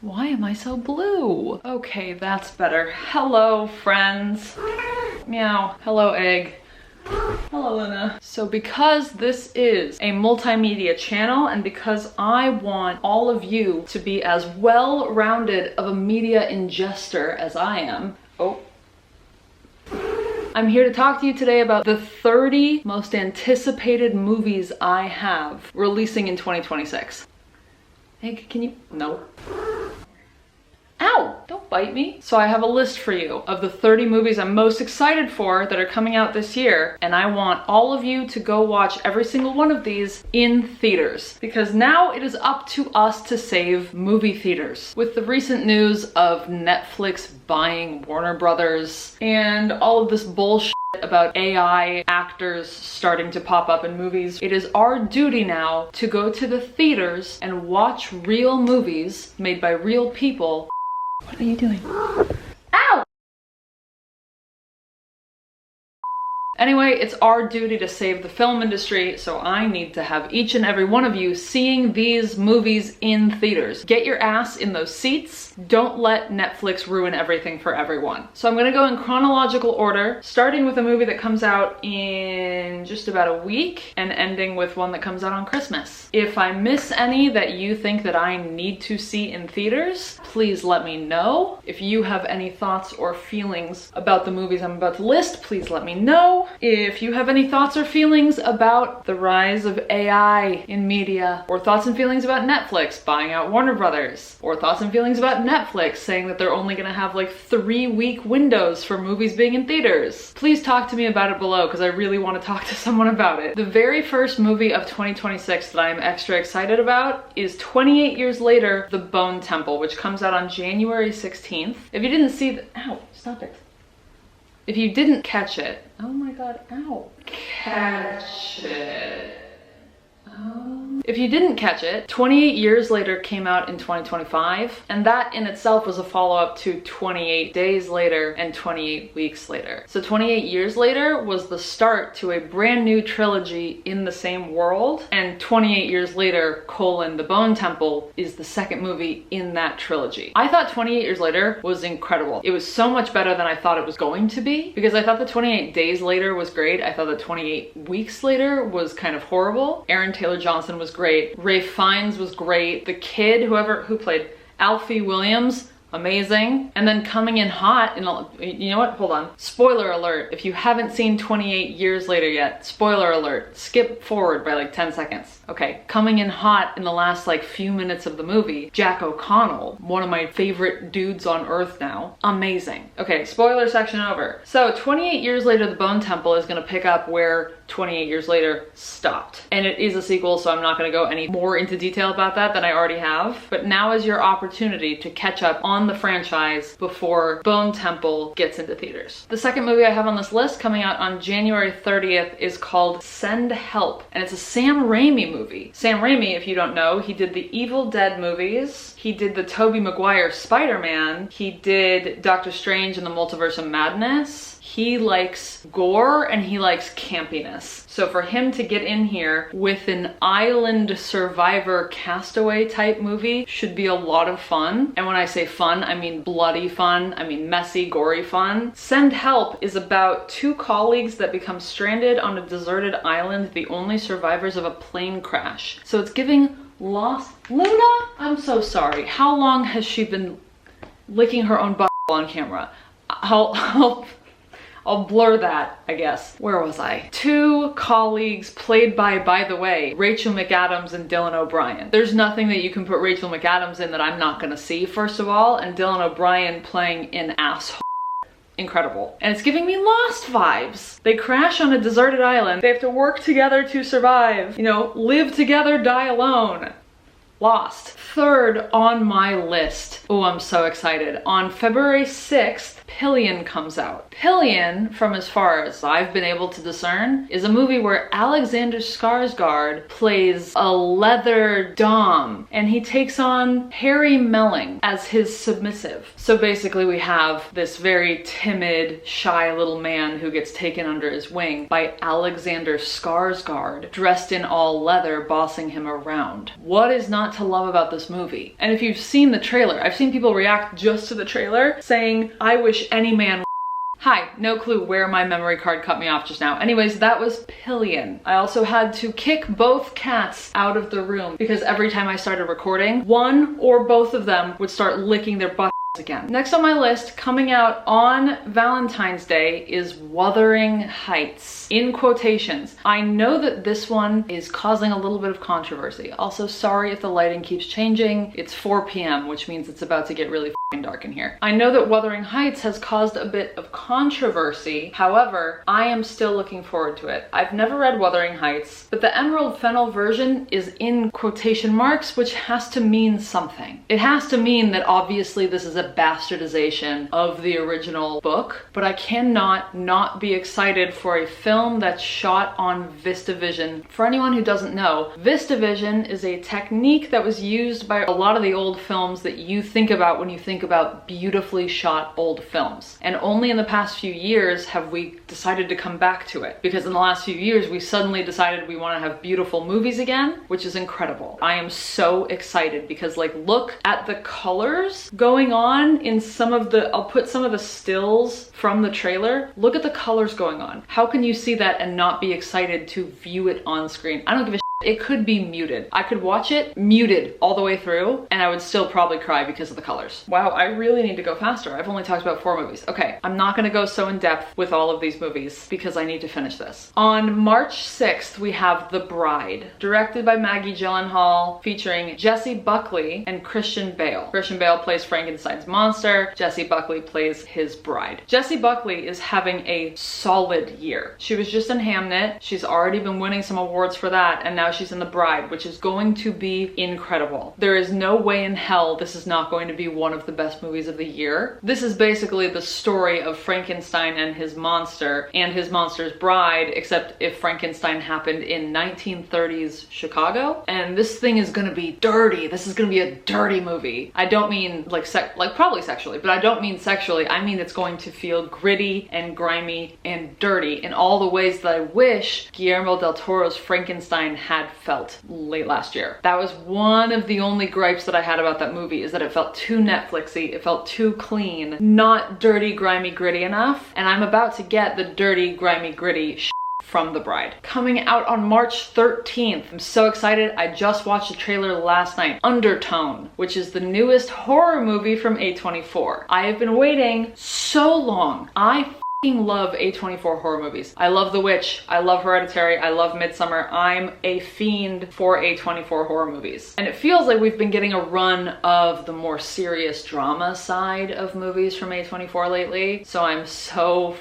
Why am I so blue? Okay, that's better. Hello, friends. Meow. Hello, egg. Hello, Luna. So because this is a multimedia channel and because I want all of you to be as well-rounded of a media ingester as I am, I'm here to talk to you today about the 30 most anticipated movies I have releasing in 2026. Egg, can you? No. Ow! Don't bite me. So I have a list for you of the 30 movies I'm most excited for that are coming out this year, and I want all of you to go watch every single one of these in theaters, because now it is up to us to save movie theaters. With the recent news of Netflix buying Warner Brothers and all of this bullshit about AI actors starting to pop up in movies, it is our duty now to go to the theaters and watch real movies made by real people. What are you doing? Ow! Anyway, it's our duty to save the film industry, so I need to have each and every one of you seeing these movies in theaters. Get your ass in those seats. Don't let Netflix ruin everything for everyone. So I'm gonna go in chronological order, starting with a movie that comes out in just about a week and ending with one that comes out on Christmas. If I miss any that you think that I need to see in theaters, please let me know. If you have any thoughts or feelings about the movies I'm about to list, please let me know. If you have any thoughts or feelings about the rise of AI in media, or thoughts and feelings about Netflix buying out Warner Brothers, or thoughts and feelings about Netflix saying that they're only gonna have like 3-week windows for movies being in theaters, please talk to me about it below because I really want to talk to someone about it. The very first movie of 2026 that I'm extra excited about is 28 Years Later, The Bone Temple, which comes out on January 16th. If you didn't see ow, stop it. If you didn't catch it, oh my god, ow. Catch it. If you didn't catch it, 28 Years Later came out in 2025, and that in itself was a follow-up to 28 Days Later and 28 Weeks Later. So 28 Years Later was the start to a brand new trilogy in the same world, and 28 Years Later, The Bone Temple is the second movie in that trilogy. I thought 28 Years Later was incredible. It was so much better than I thought it was going to be, because I thought that 28 Days Later was great. I thought that 28 Weeks Later was kind of horrible. Aaron Taylor-Johnson was great. Ralph Fiennes was great. The kid, who played Alfie Williams, amazing. And then coming in hot, you know what? Hold on. Spoiler alert. If you haven't seen 28 Years Later yet, spoiler alert. Skip forward by like 10 seconds. Okay, coming in hot in the last like few minutes of the movie, Jack O'Connell, one of my favorite dudes on earth now. Amazing. Okay, spoiler section over. So 28 Years Later, The Bone Temple is gonna pick up where 28 Years Later stopped. And it is a sequel, so I'm not gonna go any more into detail about that than I already have. But now is your opportunity to catch up on the franchise before Bone Temple gets into theaters. The second movie I have on this list coming out on January 30th is called Send Help, and it's a Sam Raimi movie. Sam Raimi, if you don't know, he did the Evil Dead movies, he did the Tobey Maguire Spider-Man, he did Doctor Strange and the Multiverse of Madness. He likes gore and he likes campiness. So for him to get in here with an island survivor castaway type movie should be a lot of fun. And when I say fun, I mean bloody fun, I mean messy, gory fun. Send Help is about two colleagues that become stranded on a deserted island, the only survivors of a plane crash. So it's giving Lost. Luna? I'm so sorry. How long has she been licking her own butt on camera? I'll blur that, I guess. Where was I? Two colleagues played by the way, Rachel McAdams and Dylan O'Brien. There's nothing that you can put Rachel McAdams in that I'm not gonna see, first of all, and Dylan O'Brien playing an asshole. Incredible. And it's giving me Lost vibes. They crash on a deserted island. They have to work together to survive. You know, live together, die alone. Lost. Third on my list. Oh, I'm so excited. On February 6th, Pillion comes out. Pillion, from as far as I've been able to discern, is a movie where Alexander Skarsgård plays a leather dom, and he takes on Harry Melling as his submissive. So basically we have this very timid, shy little man who gets taken under his wing by Alexander Skarsgård, dressed in all leather, bossing him around. What is not not to love about this movie? And if you've seen the trailer, I've seen people react just to the trailer saying, I wish any man. Hi, no clue where my memory card cut me off just now. Anyways, that was Pillion. I also had to kick both cats out of the room because every time I started recording, one or both of them would start licking their butt again. Next on my list, coming out on Valentine's Day, is Wuthering Heights. In quotations. I know that this one is causing a little bit of controversy. Also, sorry if the lighting keeps changing. It's 4 p.m., which means it's about to get really dark in here. I know that Wuthering Heights has caused a bit of controversy. However, I am still looking forward to it. I've never read Wuthering Heights, but the Emerald Fennel version is in quotation marks, which has to mean something. It has to mean that obviously this is a bastardization of the original book, but I cannot not be excited for a film that's shot on VistaVision. For anyone who doesn't know, VistaVision is a technique that was used by a lot of the old films that you think about when you think about beautifully shot old films. And only in the past few years have we decided to come back to it. Because in the last few years, we suddenly decided we want to have beautiful movies again, which is incredible. I am so excited because, like, look at the colors going on in some of the, I'll put some of the stills from the trailer. Look at the colors going on. How can you see that and not be excited to view it on screen? I don't give a shit. It could be muted. I could watch it muted all the way through and I would still probably cry because of the colors. Wow, I really need to go faster. I've only talked about 4 movies. Okay, I'm not gonna go so in depth with all of these movies because I need to finish this. On March 6th, we have The Bride, directed by Maggie Gyllenhaal, featuring Jessie Buckley and Christian Bale. Christian Bale plays Frankenstein's monster. Jessie Buckley plays his bride. Jessie Buckley is having a solid year. She was just in Hamnet. She's already been winning some awards for that, and now she's in The Bride, which is going to be incredible. There is no way in hell this is not going to be one of the best movies of the year. This is basically the story of Frankenstein and his monster's bride, except if Frankenstein happened in 1930s Chicago. And this thing is gonna be dirty. This is gonna be a dirty movie. I don't mean like probably sexually, but I don't mean sexually. I mean it's going to feel gritty and grimy and dirty in all the ways that I wish Guillermo del Toro's Frankenstein had felt late last year. That was one of the only gripes that I had about that movie, is that it felt too Netflixy, it felt too clean, not dirty, grimy, gritty enough, and I'm about to get the dirty, grimy, gritty from The Bride. Coming out on March 13th. I'm so excited. I just watched the trailer last night. Undertone, which is the newest horror movie from A24. I have been waiting so long. I love A24 horror movies. I love The Witch, I love Hereditary, I love Midsommar. I'm a fiend for A24 horror movies. And it feels like we've been getting a run of the more serious drama side of movies from A24 lately. So I'm so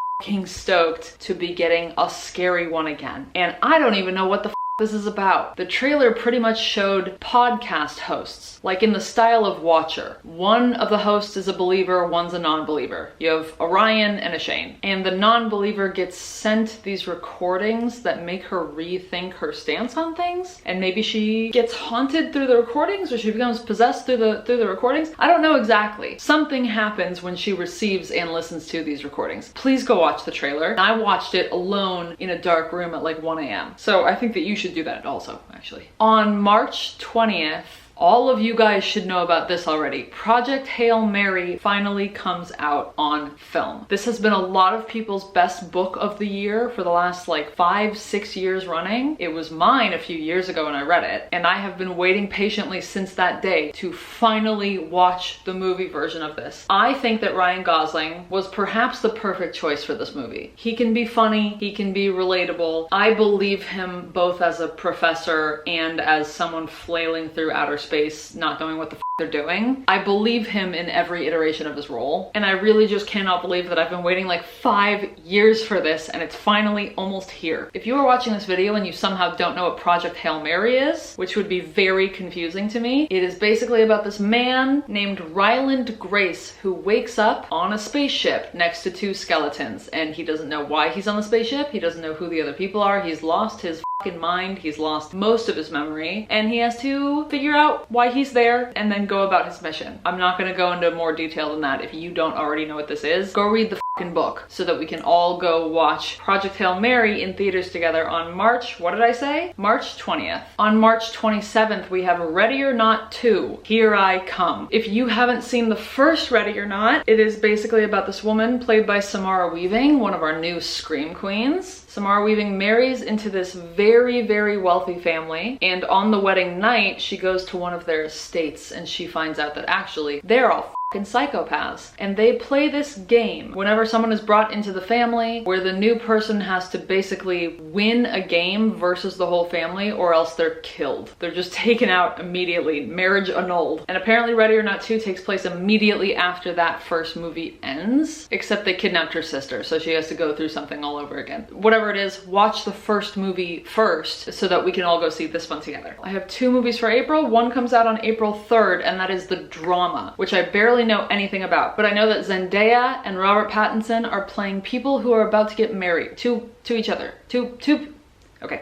stoked to be getting a scary one again. And I don't even know what the this is about. The trailer pretty much showed podcast hosts, like in the style of Watcher. One of the hosts is a believer, one's a non-believer. You have a Ryan and a Shane. And the non-believer gets sent these recordings that make her rethink her stance on things. And maybe she gets haunted through the recordings, or she becomes possessed through the recordings. I don't know exactly. Something happens when she receives and listens to these recordings. Please go watch the trailer. I watched it alone in a dark room at like 1 a.m. So I think that you should do that also, actually. On March 20th, all of you guys should know about this already. Project Hail Mary finally comes out on film. This has been a lot of people's best book of the year for the last like 5-6 years running. It was mine a few years ago when I read it, and I have been waiting patiently since that day to finally watch the movie version of this. I think that Ryan Gosling was perhaps the perfect choice for this movie. He can be funny, he can be relatable. I believe him both as a professor and as someone flailing through outer space, not knowing what the they're doing. I believe him in every iteration of his role, and I really just cannot believe that I've been waiting like 5 years for this and it's finally almost here. If you are watching this video and you somehow don't know what Project Hail Mary is, which would be very confusing to me, it is basically about this man named Ryland Grace who wakes up on a spaceship next to 2 skeletons, and he doesn't know why he's on the spaceship, he doesn't know who the other people are, he's lost his fucking mind, he's lost most of his memory, and he has to figure out why he's there and then go about his mission. I'm not gonna go into more detail than that. If you don't already know what this is, go read the book so that we can all go watch Project Hail Mary in theaters together on March, what did I say? March 20th. On March 27th, we have Ready or Not 2, Here I Come. If you haven't seen the first Ready or Not, it is basically about this woman played by Samara Weaving, one of our new Scream Queens. Samara Weaving marries into this very, very wealthy family, and on the wedding night, she goes to one of their estates and she finds out that actually they're all fucking psychopaths. And they play this game whenever someone is brought into the family where the new person has to basically win a game versus the whole family or else they're killed. They're just taken out immediately, marriage annulled. And apparently Ready or Not 2 takes place immediately after that first movie ends, except they kidnapped her sister, so she has to go through something all over again. Whatever it is, watch the first movie first so that we can all go see this one together. I have 2 movies for April. One comes out on April 3rd, and that is The Drama, which I barely know anything about, but I know that Zendaya and Robert Pattinson are playing people who are about to get married to each other. Okay.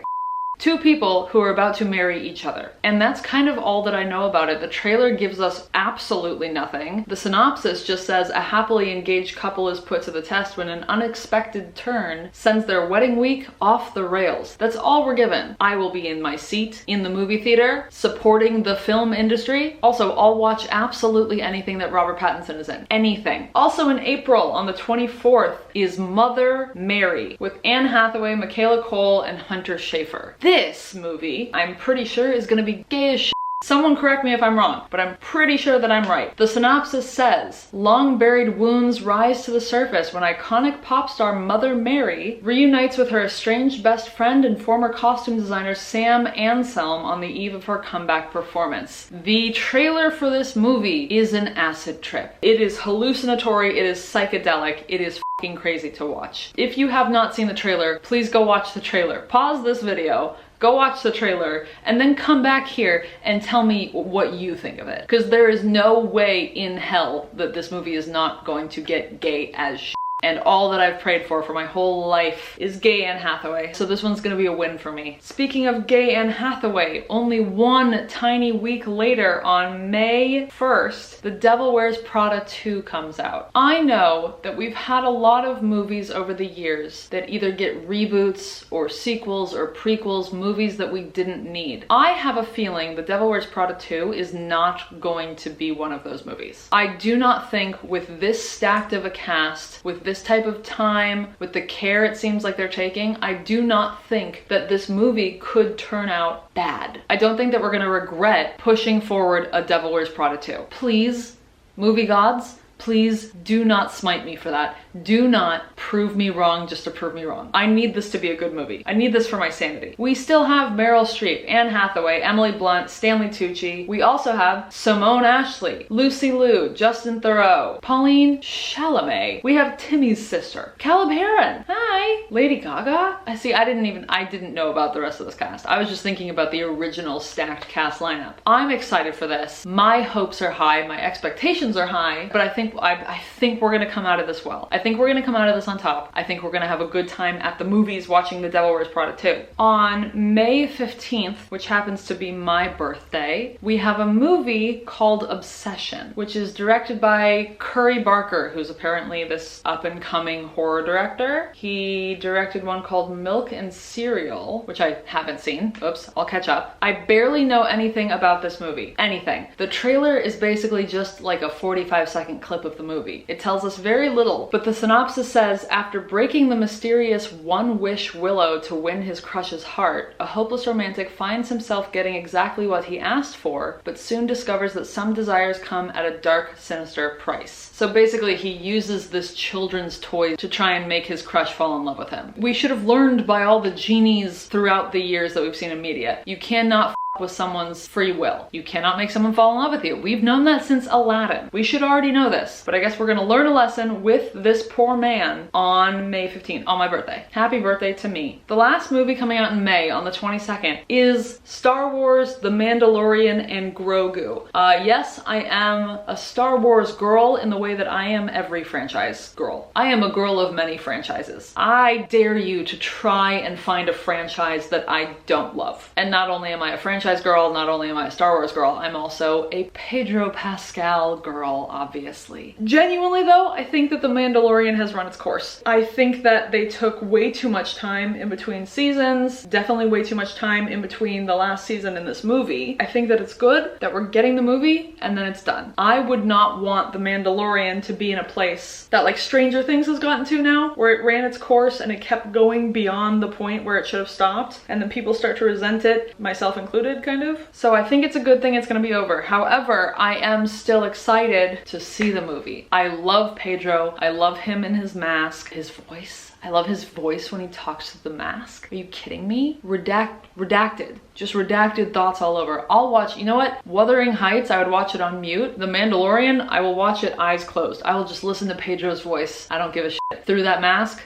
2 people who are about to marry each other. And that's kind of all that I know about it. The trailer gives us absolutely nothing. The synopsis just says a happily engaged couple is put to the test when an unexpected turn sends their wedding week off the rails. That's all we're given. I will be in my seat in the movie theater, supporting the film industry. Also, I'll watch absolutely anything that Robert Pattinson is in. Anything. Also in April, on the 24th, is Mother Mary with Anne Hathaway, Michaela Cole, and Hunter Schafer. This movie, I'm pretty sure, is gonna be gay as shit. Someone correct me if I'm wrong, but I'm pretty sure that I'm right. The synopsis says, long buried wounds rise to the surface when iconic pop star Mother Mary reunites with her estranged best friend and former costume designer Sam Anselm on the eve of her comeback performance. The trailer for this movie is an acid trip. It is hallucinatory, it is psychedelic, it is fucking crazy to watch. If you have not seen the trailer, please go watch the trailer. Pause this video, go watch the trailer, and then come back here and tell me what you think of it. Because there is no way in hell that this movie is not going to get gay as shit. And all that I've prayed for my whole life is gay Anne Hathaway. So this one's gonna be a win for me. Speaking of gay Anne Hathaway, only one tiny week later on May 1st, The Devil Wears Prada 2 comes out. I know that we've had a lot of movies over the years that either get reboots or sequels or prequels, movies that we didn't need. I have a feeling The Devil Wears Prada 2 is not going to be one of those movies. I do not think with this stacked of a cast, with this type of time, with the care it seems like they're taking, I do not think that this movie could turn out bad. I don't think that we're gonna regret pushing forward a Devil Wears Prada 2. Please, movie gods, please do not smite me for that. Do not prove me wrong just to prove me wrong. I need this to be a good movie. I need this for my sanity. We still have Meryl Streep, Anne Hathaway, Emily Blunt, Stanley Tucci. We also have Simone Ashley, Lucy Liu, Justin Theroux, Pauline Chalamet. We have Timmy's sister, Caleb Heron. Hi. Lady Gaga. I didn't know about the rest of this cast. I was just thinking about the original stacked cast lineup. I'm excited for this. My hopes are high, my expectations are high, but I think we're gonna come out of this well. I think we're gonna come out of this on top. I think we're gonna have a good time at the movies watching The Devil Wears Prada 2. On May 15th, which happens to be my birthday, we have a movie called Obsession, which is directed by Curry Barker, who's apparently this up-and-coming horror director. He directed one called Milk and Cereal, which I haven't seen. Oops, I'll catch up. I barely know anything about this movie. Anything. The trailer is basically just like a 45-second clip of the movie. It tells us very little, but the synopsis says, after breaking the mysterious one-wish Willow to win his crush's heart, a hopeless romantic finds himself getting exactly what he asked for, but soon discovers that some desires come at a dark, sinister price. So basically he uses this children's toy to try and make his crush fall in love with him. We should have learned by all the genies throughout the years that we've seen in media. You cannot with someone's free will. You cannot make someone fall in love with you. We've known that since Aladdin. We should already know this, but I guess we're gonna learn a lesson with this poor man on May 15th, on my birthday. Happy birthday to me. The last movie coming out in May, on the 22nd, is Star Wars, The Mandalorian, and Grogu. Yes, I am a Star Wars girl in the way that I am every franchise girl. I am a girl of many franchises. I dare you to try and find a franchise that I don't love. And not only am I a franchise franchise girl. Not only am I a Star Wars girl, I'm also a Pedro Pascal girl, obviously. Genuinely though, I think that The Mandalorian has run its course. I think that they took way too much time in between seasons, definitely way too much time in between the last season and this movie. I think that it's good that we're getting the movie and then it's done. I would not want The Mandalorian to be in a place that like Stranger Things has gotten to now, where it ran its course and it kept going beyond the point where it should have stopped, and then people start to resent it, myself included, kind of. So I think it's a good thing it's gonna be over. However, I am still excited to see the movie. I love Pedro. I love him in his mask, his voice. I love his voice when he talks to the mask. Are you kidding me? Redacted. Just redacted thoughts all over. I'll watch, you know what? Wuthering Heights, I would watch it on mute. The Mandalorian, I will watch it eyes closed. I will just listen to Pedro's voice. I don't give a shit. Through that mask,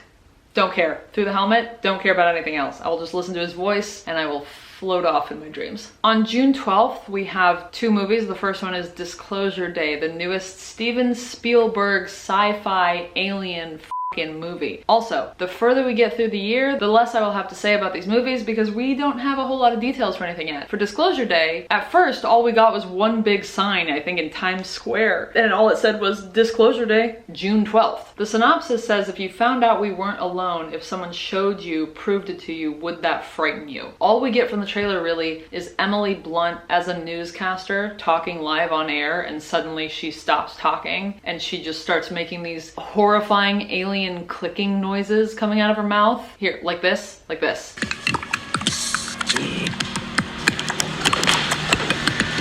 don't care. Through the helmet, don't care about anything else. I will just listen to his voice and I will float off in my dreams. On June 12th, we have two movies. The first one is Disclosure Day, the newest Steven Spielberg sci-fi alien movie. Also, the further we get through the year, the less I will have to say about these movies because we don't have a whole lot of details for anything yet. For Disclosure Day, at first, all we got was one big sign, I think in Times Square, and all it said was Disclosure Day, June 12th. The synopsis says, if you found out we weren't alone, if someone showed you, proved it to you, would that frighten you? All we get from the trailer really is Emily Blunt as a newscaster talking live on air, and suddenly she stops talking and she just starts making these horrifying alien clicking noises coming out of her mouth. Here, like this, like this.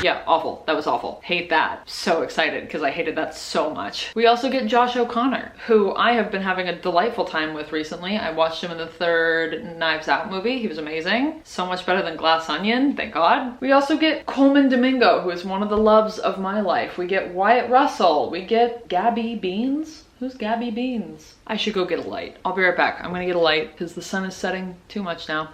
Yeah, awful. That was awful. Hate that. So excited because I hated that so much. We also get Josh O'Connor, who I have been having a delightful time with recently. I watched him in the third Knives Out movie. He was amazing. So much better than Glass Onion, thank God. We also get Coleman Domingo, who is one of the loves of my life. We get Wyatt Russell. We get Gabby Beans. Who's Gabby Beans? I should go get a light. I'll be right back. I'm gonna get a light because the sun is setting too much now.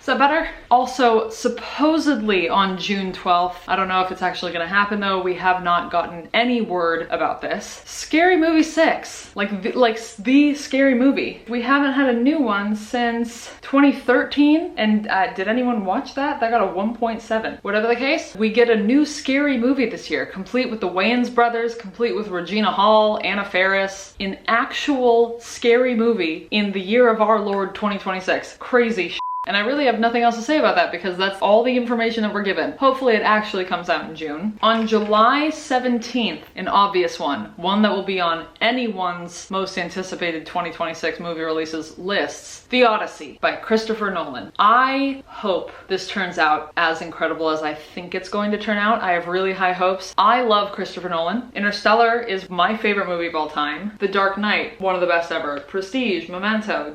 Is that better? Also, supposedly on June 12th, I don't know if it's actually gonna happen though, we have not gotten any word about this. Scary Movie 6, like the Scary Movie. We haven't had a new one since 2013, and did anyone watch that? That got a 1.7. Whatever the case, we get a new Scary Movie this year, complete with the Wayans brothers, complete with Regina Hall, Anna Faris, an actual Scary Movie in the year of our Lord 2026. Crazy shit. And I really have nothing else to say about that because that's all the information that we're given. Hopefully it actually comes out in June. On July 17th, an obvious one that will be on anyone's most anticipated 2026 movie releases lists, The Odyssey by Christopher Nolan. I hope this turns out as incredible as I think it's going to turn out. I have really high hopes. I love Christopher Nolan. Interstellar is my favorite movie of all time. The Dark Knight, one of the best ever. Prestige, Memento,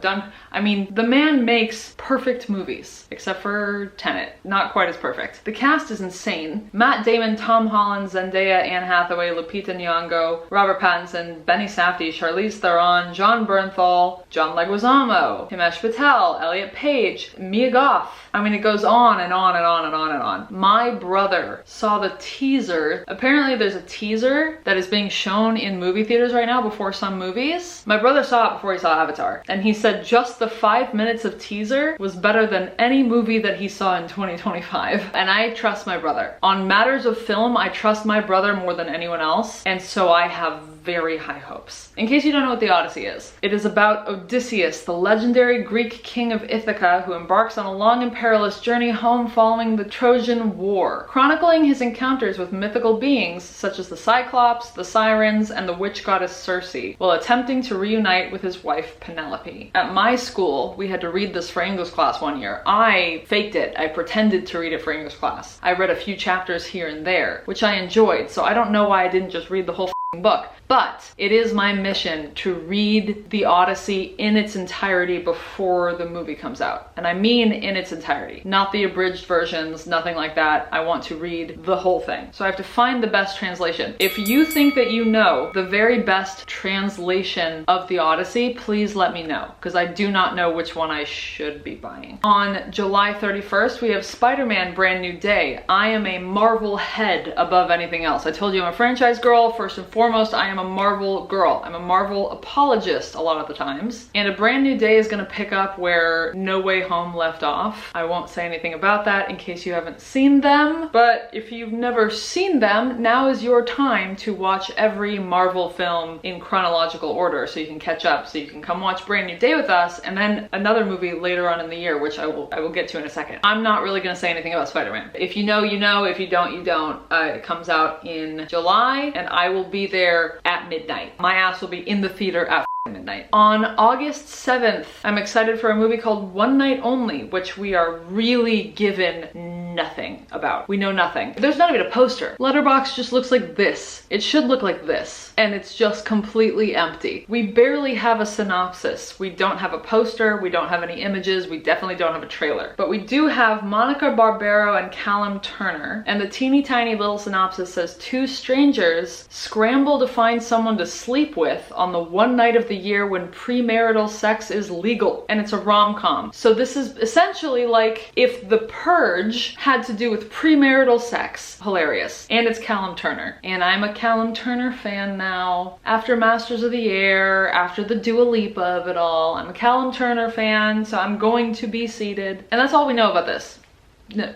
I mean, the man makes perfect movies, except for Tenet. Not quite as perfect. The cast is insane. Matt Damon, Tom Holland, Zendaya, Anne Hathaway, Lupita Nyong'o, Robert Pattinson, Benny Safdie, Charlize Theron, Jon Bernthal, John Leguizamo, Himesh Patel, Elliot Page, Mia Goth. I mean, it goes on and on and on and on and on. My brother saw the teaser. Apparently there's a teaser that is being shown in movie theaters right now before some movies. My brother saw it before he saw Avatar, and he said just the 5 minutes of teaser was better than any movie that he saw in 2025. And I trust my brother. On matters of film, I trust my brother more than anyone else, and so I have very high hopes. In case you don't know what The Odyssey is, it is about Odysseus, the legendary Greek king of Ithaca, who embarks on a long and perilous journey home following the Trojan War, chronicling his encounters with mythical beings such as the Cyclops, the Sirens, and the witch goddess Circe, while attempting to reunite with his wife Penelope. At my school, we had to read this for English class one year. I faked it. I pretended to read it for English class. I read a few chapters here and there, which I enjoyed, so I don't know why I didn't just read the whole book. But it is my mission to read The Odyssey in its entirety before the movie comes out. And I mean in its entirety. Not the abridged versions, nothing like that. I want to read the whole thing. So I have to find the best translation. If you think that you know the very best translation of The Odyssey, please let me know, because I do not know which one I should be buying. On July 31st, we have Spider-Man Brand New Day. I am a Marvel head above anything else. I told you I'm a franchise girl, first and foremost. foremost, I am a Marvel girl. I'm a Marvel apologist a lot of the times. And A Brand New Day is gonna pick up where No Way Home left off. I won't say anything about that in case you haven't seen them, but if you've never seen them, now is your time to watch every Marvel film in chronological order so you can catch up, so you can come watch Brand New Day with us, and then another movie later on in the year, which I will get to in a second. I'm not really gonna say anything about Spider-Man. If you know, you know. If you don't, you don't. It comes out in July, and I will be there at midnight. My ass will be in the theater at midnight. On August 7th, I'm excited for a movie called One Night Only, which we are really given nothing about. We know nothing. There's not even a poster. Letterboxd just looks like this. It should look like this, and it's just completely empty. We barely have a synopsis. We don't have a poster. We don't have any images. We definitely don't have a trailer. But we do have Monica Barbaro and Callum Turner, and the teeny tiny little synopsis says two strangers scramble to find someone to sleep with on the one night of the year when premarital sex is legal. And it's a rom-com. So this is essentially like if The Purge had to do with premarital sex. Hilarious. And it's Callum Turner. And I'm a Callum Turner fan now. After Masters of the Air, after the Dua Lipa of it all, I'm a Callum Turner fan, so I'm going to be seated. And that's all we know about this.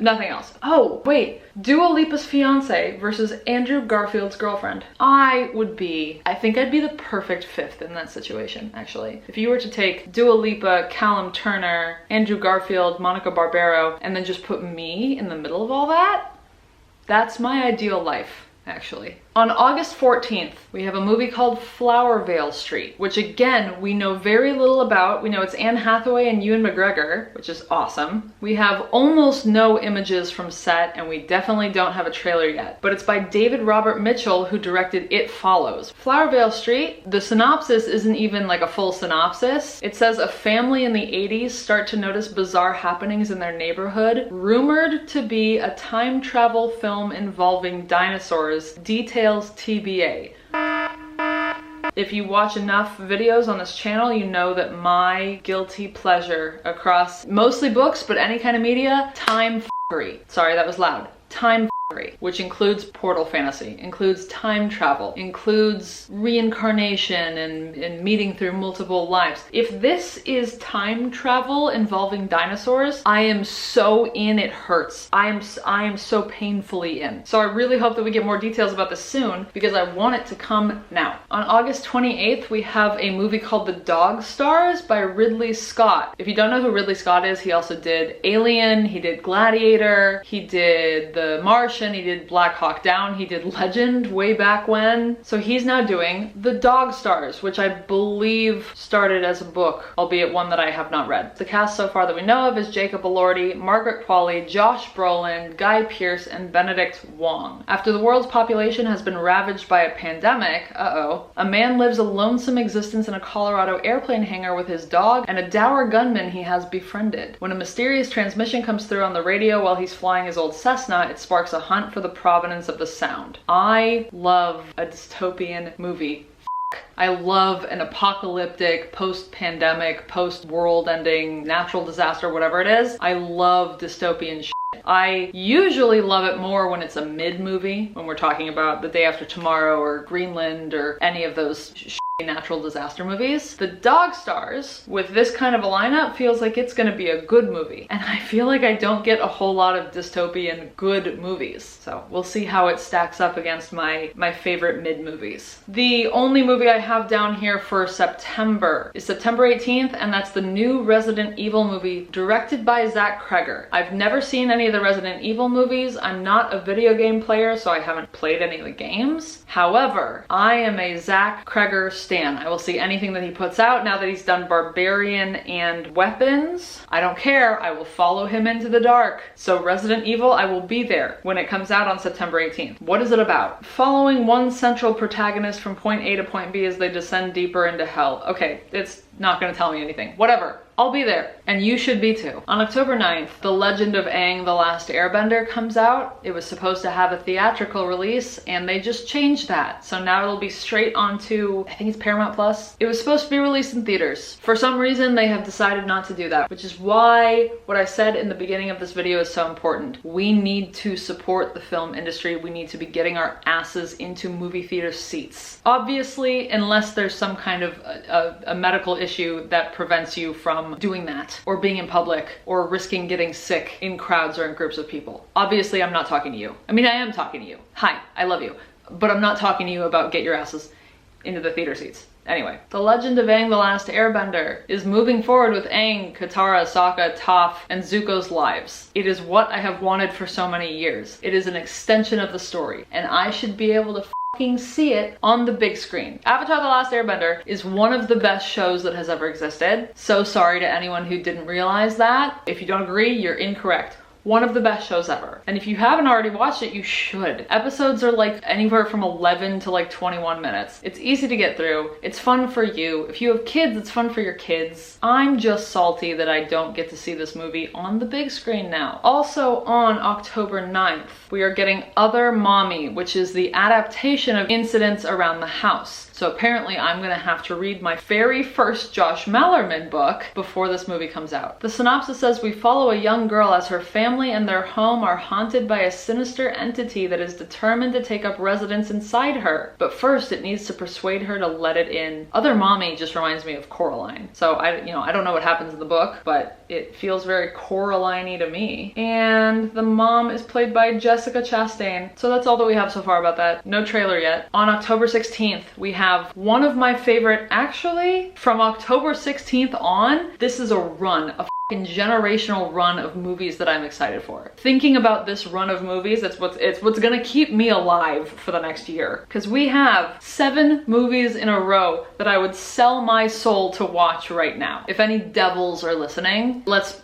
Nothing else. Oh, wait. Dua Lipa's fiance versus Andrew Garfield's girlfriend. I think I'd be the perfect fifth in that situation, actually. If you were to take Dua Lipa, Callum Turner, Andrew Garfield, Monica Barbaro, and then just put me in the middle of all that, that's my ideal life, actually. On August 14th, we have a movie called Flowervale Street, which again, we know very little about. We know it's Anne Hathaway and Ewan McGregor, which is awesome. We have almost no images from set, and we definitely don't have a trailer yet. But it's by David Robert Mitchell, who directed It Follows. Flowervale Street, the synopsis isn't even like a full synopsis. It says a family in the 80s start to notice bizarre happenings in their neighborhood, rumored to be a time travel film involving dinosaurs. Details TBA. If you watch enough videos on this channel, you know that my guilty pleasure across mostly books, but any kind of media, time f***ery. Sorry, that was loud. Time f***ery, which includes portal fantasy, includes time travel, includes reincarnation and meeting through multiple lives. If this is time travel involving dinosaurs, I am so in, it hurts. I am so painfully in. So I really hope that we get more details about this soon, because I want it to come now. On August 28th, we have a movie called The Dog Stars by Ridley Scott. If you don't know who Ridley Scott is, he also did Alien, he did Gladiator, he did The Martian, he did Black Hawk Down, he did Legend way back when. So he's now doing The Dog Stars, which I believe started as a book, albeit one that I have not read. The cast so far that we know of is Jacob Elordi, Margaret Qualley, Josh Brolin, Guy Pearce, and Benedict Wong. After the world's population has been ravaged by a pandemic, a man lives a lonesome existence in a Colorado airplane hangar with his dog and a dour gunman he has befriended. When a mysterious transmission comes through on the radio while he's flying his old Cessna, it sparks a hunt for the provenance of the sound. I love a dystopian movie. I love an apocalyptic, post-pandemic, post-world-ending, natural disaster, whatever it is. I love dystopian shit. I usually love it more when it's a mid-movie, when we're talking about The Day After Tomorrow or Greenland or any of those natural disaster movies. The Dog Stars, with this kind of a lineup, feels like it's gonna be a good movie. And I feel like I don't get a whole lot of dystopian good movies. So we'll see how it stacks up against my favorite mid-movies. The only movie I have down here for September is September 18th, and that's the new Resident Evil movie directed by Zach Kreger. I've never seen any of the Resident Evil movies. I'm not a video game player, so I haven't played any of the games. However, I am a Zach Kreger stan. I will see anything that he puts out now that he's done Barbarian and Weapons. I don't care. I will follow him into the dark. So Resident Evil, I will be there when it comes out on September 18th. What is it about? Following one central protagonist from point A to point B as they descend deeper into hell. Okay, it's not gonna tell me anything. Whatever. I'll be there, and you should be too. On October 9th, The Legend of Aang: The Last Airbender comes out. It was supposed to have a theatrical release, and they just changed that. So now it'll be straight onto, I think it's Paramount Plus. It was supposed to be released in theaters. For some reason, they have decided not to do that, which is why what I said in the beginning of this video is so important. We need to support the film industry. We need to be getting our asses into movie theater seats. Obviously, unless there's some kind of a medical issue that prevents you from doing that, or being in public, or risking getting sick in crowds or in groups of people. Obviously, I'm not talking to you. I mean, I am talking to you. Hi, I love you. But I'm not talking to you about get your asses into the theater seats. Anyway, The Legend of Aang: The Last Airbender is moving forward with Aang, Katara, Sokka, Toph, and Zuko's lives. It is what I have wanted for so many years. It is an extension of the story, and I should be able to fucking see it on the big screen. Avatar: The Last Airbender is one of the best shows that has ever existed. So sorry to anyone who didn't realize that. If you don't agree, you're incorrect. One of the best shows ever. And if you haven't already watched it, you should. Episodes are like anywhere from 11 to like 21 minutes. It's easy to get through. It's fun for you. If you have kids, it's fun for your kids. I'm just salty that I don't get to see this movie on the big screen now. Also on October 9th, we are getting Other Mommy, which is the adaptation of Incidents Around the House. So apparently I'm gonna have to read my very first Josh Mallerman book before this movie comes out. The synopsis says we follow a young girl as her family and their home are haunted by a sinister entity that is determined to take up residence inside her. But first it needs to persuade her to let it in. Other Mommy just reminds me of Coraline. So I don't know what happens in the book, but it feels very Coraline-y to me. And the mom is played by Jessica Chastain. So that's all that we have so far about that. No trailer yet. On October 16th, we have one of my favorite, actually, from October 16th on, this is a run, a generational run of movies that I'm excited for. Thinking about this run of movies, it's what's gonna keep me alive for the next year. Because we have 7 movies in a row that I would sell my soul to watch right now. If any devils are listening, let's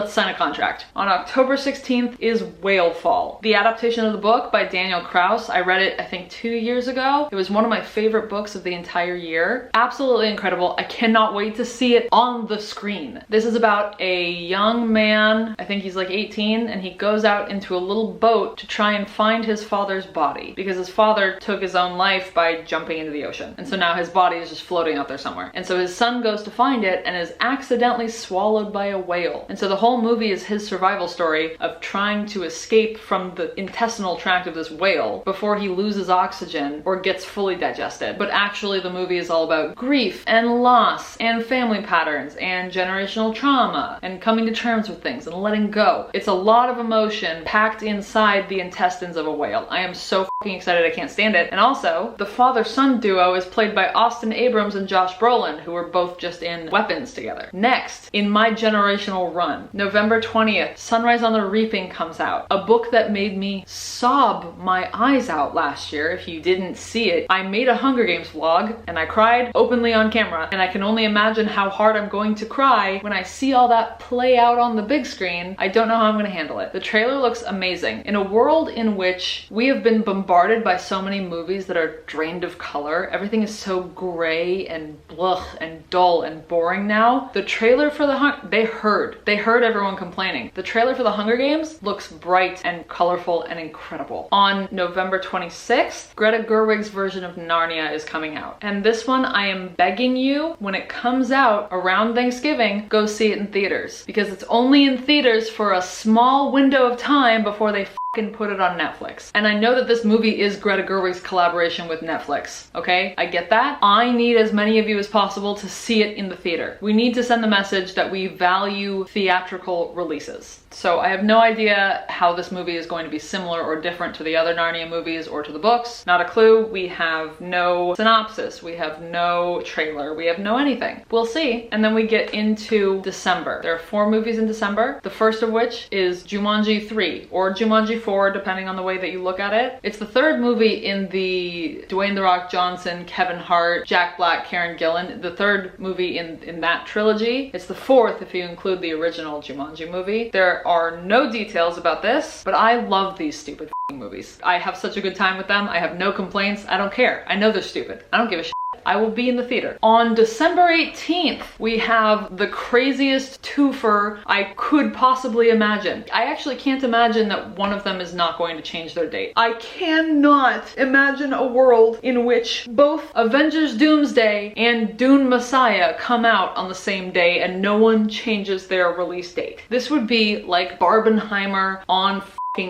sign a contract. On October 16th is Whale Fall, the adaptation of the book by Daniel Kraus. I read it, I think 2 years ago. It was one of my favorite books of the entire year. Absolutely incredible. I cannot wait to see it on the screen. This is about a young man, I think he's like 18, and he goes out into a little boat to try and find his father's body because his father took his own life by jumping into the ocean. And so now his body is just floating out there somewhere. And so his son goes to find it and is accidentally swallowed by a whale. And so the whole movie is his survival story of trying to escape from the intestinal tract of this whale before he loses oxygen or gets fully digested. But actually the movie is all about grief and loss and family patterns and generational trauma and coming to terms with things and letting go. It's a lot of emotion packed inside the intestines of a whale. I am so fucking excited, I can't stand it. And also, the father-son duo is played by Austin Abrams and Josh Brolin, who were both just in Weapons together. Next, in my generational run, November 20th, Sunrise on the Reaping comes out. A book that made me sob my eyes out last year. If you didn't see it, I made a Hunger Games vlog and I cried openly on camera, and I can only imagine how hard I'm going to cry when I see all that play out on the big screen. I don't know how I'm going to handle it. The trailer looks amazing. In a world in which we have been bombarded by so many movies that are drained of color, everything is so gray and blech and dull and boring now. The trailer for they heard everyone complaining. The trailer for the Hunger Games looks bright and colorful and incredible. On November 26th, Greta Gerwig's version of Narnia is coming out. And this one, I am begging you, when it comes out around Thanksgiving, go see it in theaters, because it's only in theaters for a small window of time before they fucking put it on Netflix. And I know that this movie is Greta Gerwig's collaboration with Netflix, okay? I get that. I need as many of you as possible to see it in the theater. We need to send the message that we value theatrical releases. So I have no idea how this movie is going to be similar or different to the other Narnia movies or to the books. Not a clue. We have no synopsis. We have no trailer. We have no anything. We'll see. And then we get into December. There are 4 movies in December. The first of which is Jumanji 3 or Jumanji 4, depending on the way that you look at it. It's the 3rd movie in the Dwayne "The Rock" Johnson, Kevin Hart, Jack Black, Karen Gillan, the 3rd movie in that trilogy. It's the 4th if you include the original Jumanji movie. There are no details about this, but I love these stupid movies. I have such a good time with them. I have no complaints. I don't care. I know they're stupid. I don't give a shit. I will be in the theater. On December 18th, we have the craziest twofer I could possibly imagine. I actually can't imagine that one of them is not going to change their date. I cannot imagine a world in which both Avengers Doomsday and Dune Messiah come out on the same day and no one changes their release date. This would be like Barbenheimer on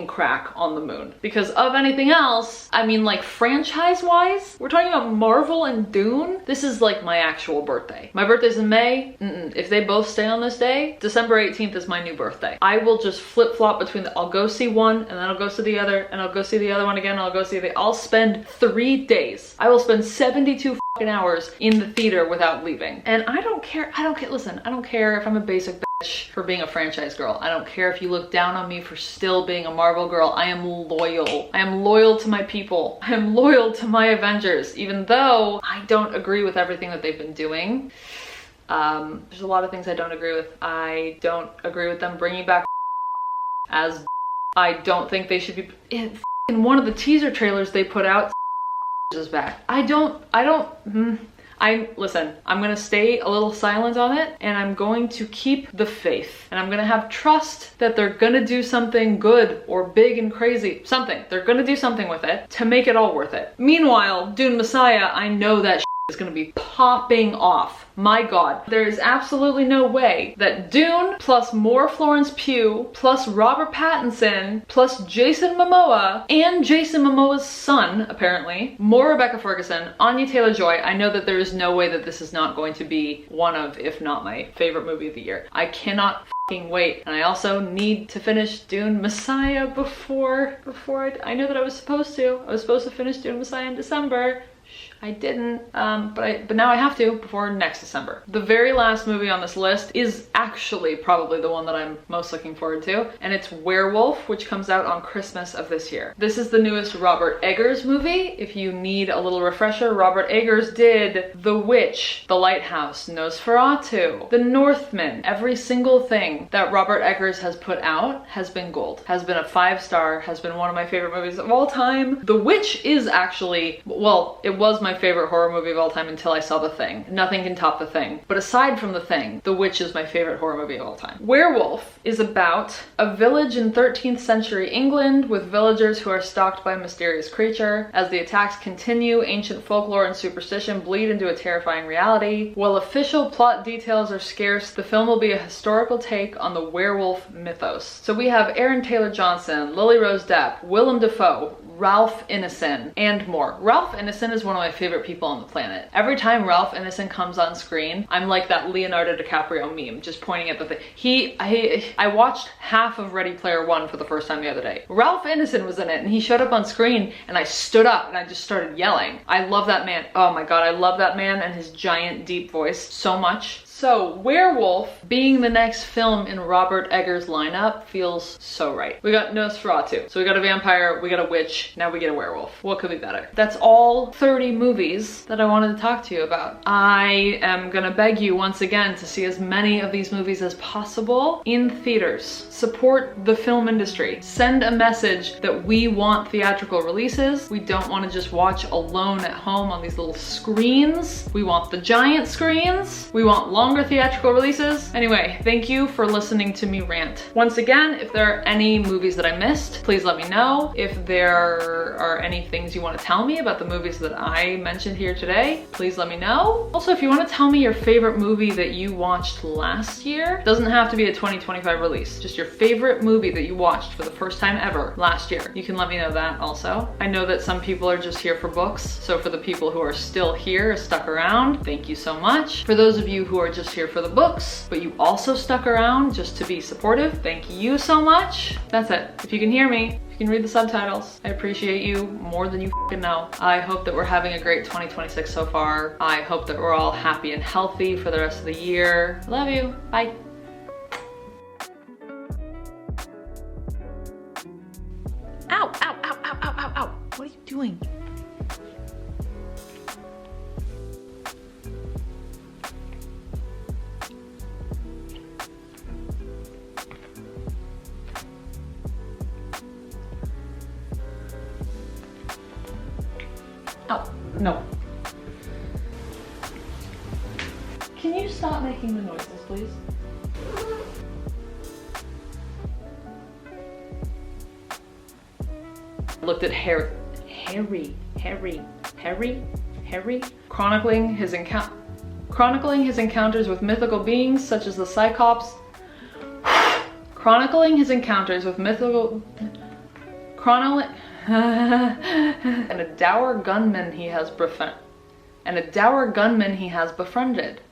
crack on the moon. Because of anything else, I mean, like franchise-wise, we're talking about Marvel and Dune. This is like my actual birthday. My birthday's in May. If they both stay on this day, December 18th is my new birthday. I will just flip-flop between I'll go see one, and then I'll go see the other, and I'll go see the other one again, and I'll go see I'll spend 3 days. I will spend 72 hours in the theater without leaving. And I don't care, listen, I don't care if I'm a basic bitch for being a franchise girl. I don't care if you look down on me for still being a Marvel girl. I am loyal. I am loyal to my people. I am loyal to my Avengers, even though I don't agree with everything that they've been doing. There's a lot of things I don't agree with. I don't agree with them bringing back as I don't think they should be in one of the teaser trailers they put out is back. Listen, I'm gonna stay a little silent on it, and I'm going to keep the faith, and I'm gonna have trust that they're gonna do something good or big and crazy. Something. They're gonna do something with it to make it all worth it. Meanwhile, Dune Messiah, I know that is gonna be popping off. My God, there is absolutely no way that Dune plus more Florence Pugh plus Robert Pattinson plus Jason Momoa and Jason Momoa's son, apparently, more Rebecca Ferguson, Anya Taylor-Joy. I know that there is no way that this is not going to be one of, if not my favorite movie of the year. I cannot wait. And I also need to finish Dune Messiah before I know that I was supposed to. I was supposed to finish Dune Messiah in December. I didn't, but now I have to before next December. The very last movie on this list is actually probably the one that I'm most looking forward to, and it's Werewolf, which comes out on Christmas of this year. This is the newest Robert Eggers movie. If you need a little refresher, Robert Eggers did The Witch, The Lighthouse, Nosferatu, The Northman. Every single thing that Robert Eggers has put out has been gold, has been a 5-star, has been one of my favorite movies of all time. The Witch is actually, well, it was my favorite horror movie of all time until I saw The Thing. Nothing can top The Thing. But aside from The Thing, The Witch is my favorite horror movie of all time. Werewolf is about a village in 13th century England with villagers who are stalked by a mysterious creature. As the attacks continue, ancient folklore and superstition bleed into a terrifying reality. While official plot details are scarce, the film will be a historical take on the werewolf mythos. So we have Aaron Taylor-Johnson, Lily Rose Depp, Willem Dafoe, Ralph Ineson, and more. Ralph Ineson is one of my favorite people on the planet. Every time Ralph Ineson comes on screen, I'm like that Leonardo DiCaprio meme, just pointing at the thing. I watched half of Ready Player One for the first time the other day. Ralph Ineson was in it, and he showed up on screen, and I stood up, and I just started yelling. I love that man. Oh my God, I love that man and his giant, deep voice so much. So Werewolf being the next film in Robert Eggers' lineup feels so right. We got Nosferatu. So we got a vampire, we got a witch, now we get a werewolf. What could be better? That's all 30 movies that I wanted to talk to you about. I am gonna beg you once again to see as many of these movies as possible in theaters. Support the film industry. Send a message that we want theatrical releases. We don't want to just watch alone at home on these little screens. We want the giant screens. We want longer theatrical releases. Anyway, thank you for listening to me rant. Once again, if there are any movies that I missed, please let me know. If there are any things you want to tell me about the movies that I mentioned here today, please let me know. Also, if you want to tell me your favorite movie that you watched last year, doesn't have to be a 2025 release, just your favorite movie that you watched for the first time ever last year. You can let me know that also. I know that some people are just here for books, so for the people who are still here, stuck around, thank you so much. For those of you who are just here for the books, but you also stuck around just to be supportive, thank you so much. That's it. If you can hear me, you can read the subtitles. I appreciate you more than you f***ing know. I hope that we're having a great 2026 so far. I hope that we're all happy and healthy for the rest of the year. Love you. Bye. Ow, ow, ow, ow, ow, ow, ow. What are you doing? Oh, no. you stop making the noises, please? Looked at Harry, chronicling his encounters with mythical beings such as the Cyclops, and a dour gunman he has befriended.